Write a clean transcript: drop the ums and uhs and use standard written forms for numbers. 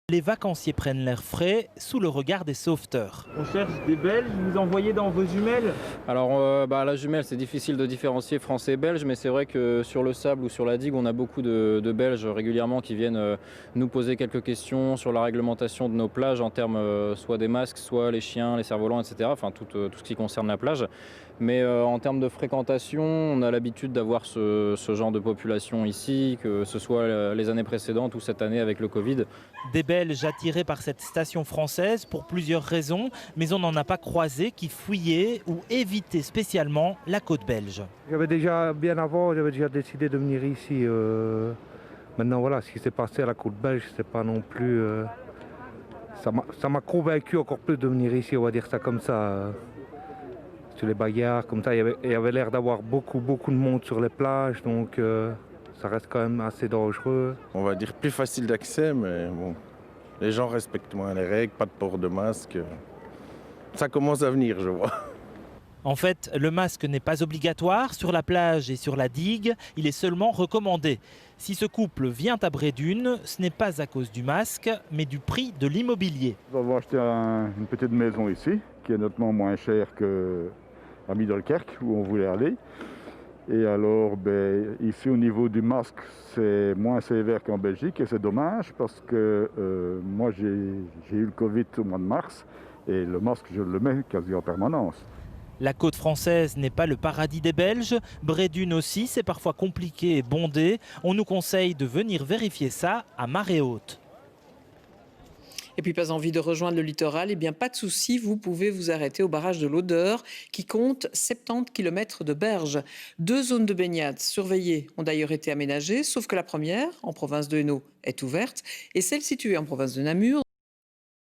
Les vacanciers prennent l'air frais sous le regard des sauveteurs. On cherche des Belges, vous envoyez dans vos jumelles? Alors la jumelle, c'est difficile de différencier français et belge, mais c'est vrai que sur le sable ou sur la digue, on a beaucoup de Belges régulièrement qui viennent nous poser quelques questions sur la réglementation de nos plages en termes soit des masques, soit les chiens, les cerfs-volants, etc. Enfin tout ce qui concerne la plage. Mais en termes de fréquentation, on a l'habitude d'avoir ce genre de population ici, que ce soit les années précédentes ou cette année avec le Covid. Des Belges attirés par cette station française pour plusieurs raisons, mais on n'en a pas croisé qui fuyaient ou évitaient spécialement la côte belge. J'avais déjà, bien avant, j'avais déjà décidé de venir ici. Maintenant, voilà, ce qui s'est passé à la côte belge, c'est pas non plus... ça m'a convaincu encore plus de venir ici, on va dire ça comme ça. Sur les bagarres, comme ça, il y avait l'air d'avoir beaucoup de monde sur les plages, donc ça reste quand même assez dangereux. On va dire plus facile d'accès, mais bon, les gens respectent moins les règles, pas de port de masque. Ça commence à venir, je vois. En fait, le masque n'est pas obligatoire sur la plage et sur la digue, il est seulement recommandé. Si ce couple vient à Brédune, ce n'est pas à cause du masque, mais du prix de l'immobilier. Nous avons acheté une petite maison ici, qui est nettement moins chère qu'à Middelkerk, où on voulait aller. Et alors, ici au niveau du masque, c'est moins sévère qu'en Belgique, et c'est dommage parce que moi j'ai eu le Covid au mois de mars, et le masque je le mets quasi en permanence. La côte française n'est pas le paradis des Belges. Brédune aussi, c'est parfois compliqué et bondé. On nous conseille de venir vérifier ça à marée haute. Et puis pas envie de rejoindre le littoral, eh bien pas de souci, vous pouvez vous arrêter au barrage de l'Odeur qui compte 70 km de berges. 2 zones de baignade surveillées ont d'ailleurs été aménagées, sauf que la première, en province de Hainaut, est ouverte et celle située en province de Namur